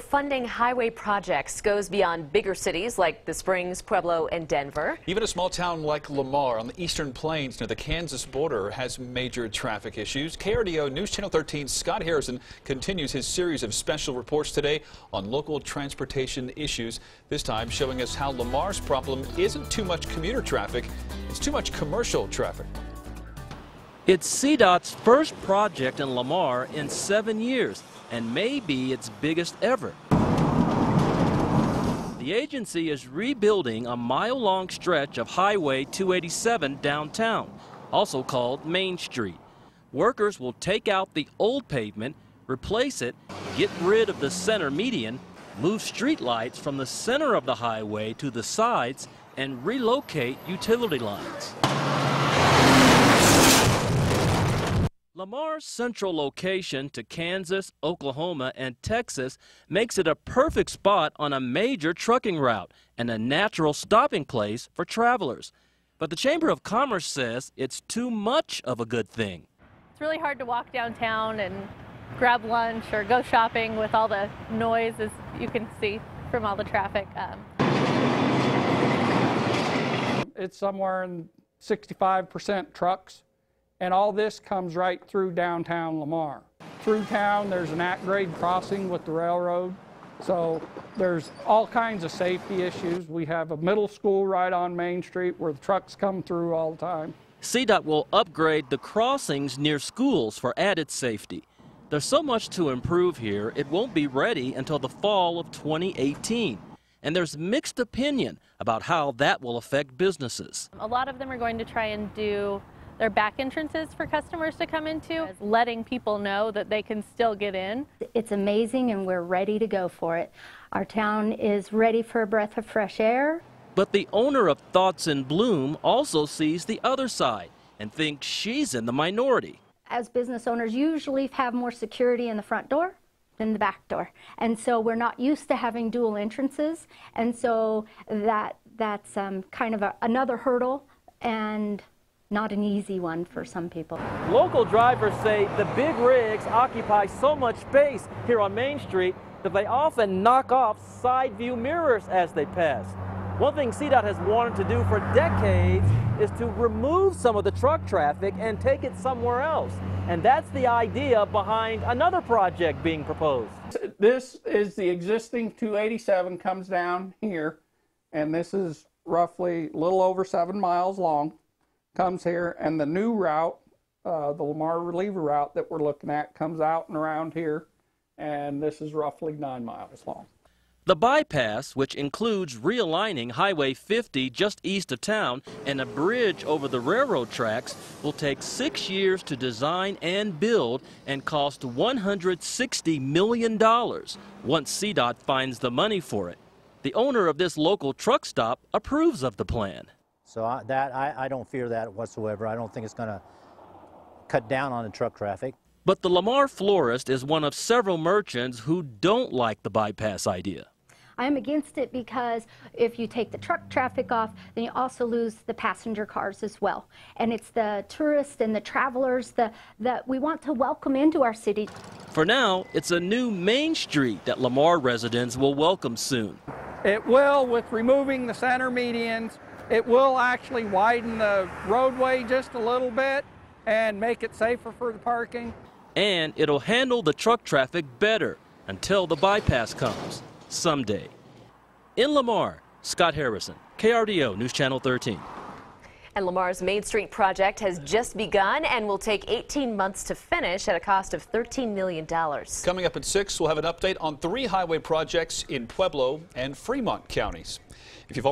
Funding highway projects goes beyond bigger cities like the Springs, Pueblo, and Denver. Even a small town like Lamar on the eastern plains near the Kansas border has major traffic issues. KRDO News Channel 13's Scott Harrison continues his series of special reports today on local transportation issues, this time showing us how Lamar's problem isn't too much commuter traffic, it's too much commercial traffic. It's CDOT's first project in Lamar in 7 years, and maybe its biggest ever. The agency is rebuilding a mile-long stretch of Highway 287 downtown, also called Main Street. Workers will take out the old pavement, replace it, get rid of the center median, move streetlights from the center of the highway to the sides, and relocate utility lines. Lamar's central location to Kansas, Oklahoma, and Texas makes it a perfect spot on a major trucking route and a natural stopping place for travelers. But the Chamber of Commerce says it's too much of a good thing. It's really hard to walk downtown and grab lunch or go shopping with all the noise, as you can see from all the traffic. It's somewhere in 65% trucks. And all this comes right through downtown Lamar. Through town, there's an at-grade crossing with the railroad, so there's all kinds of safety issues. We have a middle school right on Main Street where the trucks come through all the time. CDOT will upgrade the crossings near schools for added safety. There's so much to improve here, it won't be ready until the fall of 2018. And there's mixed opinion about how that will affect businesses. A lot of them are going to try and do their back entrances for customers to come into, letting people know that they can still get in. It's amazing and we're ready to go for it. Our town is ready for a breath of fresh air. But the owner of Thoughts in Bloom also sees the other side and thinks she's in the minority. As business owners usually have more security in the front door than the back door. And so we're not used to having dual entrances. And so that's kind of another hurdle and not an easy one for some people. Local drivers say the big rigs occupy so much space here on Main Street that they often knock off side view mirrors as they pass. One thing CDOT has wanted to do for decades is to remove some of the truck traffic and take it somewhere else. And that's the idea behind another project being proposed. This is the existing 287 comes down here, and this is roughly a little over 7 miles long. Comes here, and the new route, the Lamar reliever route that we're looking at, comes out and around here, and this is roughly 9 miles long. The bypass, which includes realigning Highway 50 just east of town and a bridge over the railroad tracks, will take 6 years to design and build and cost $160 million once CDOT finds the money for it. The owner of this local truck stop approves of the plan. So I don't fear that whatsoever. I don't think it's going to cut down on the truck traffic. But the Lamar florist is one of several merchants who don't like the bypass idea. I'm against it because if you take the truck traffic off, then you also lose the passenger cars as well. And it's the tourists and the travelers that we want to welcome into our city. For now, it's a new Main Street that Lamar residents will welcome soon. It will, with removing the center medians, it will actually widen the roadway just a little bit and make it safer for the parking. And it'll handle the truck traffic better until the bypass comes someday. In Lamar, Scott Harrison, KRDO News Channel 13. And Lamar's Main Street project has just begun and will take 18 months to finish at a cost of $13 million. Coming up at 6, we'll have an update on 3 highway projects in Pueblo and Fremont counties. If you've